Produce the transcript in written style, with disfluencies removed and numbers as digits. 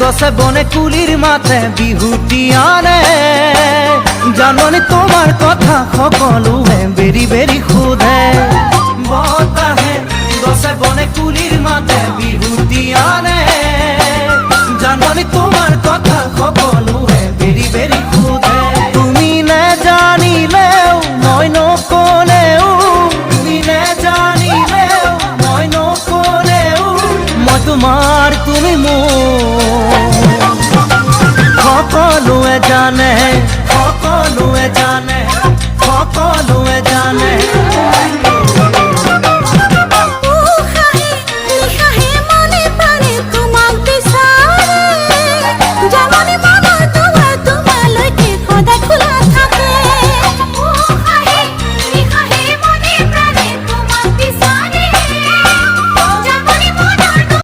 গছে বনে কুলিৰ মাতে বিহুটি আনে জাননি তোমাৰ কথা সকলোৱে বেৰি বেৰি সোধে বতাহে গছে বনে কুলিৰ মাতে বিহুটি আনে জাননি তোমাৰ কথা সকলোৱে বেৰি বেৰি সোধে তুমি নেজানিলেও মই নকলেও তুমি নেজানিলেও মই নকলেও মই তোমাৰ তুমি মোৰ সকলোৱে জানে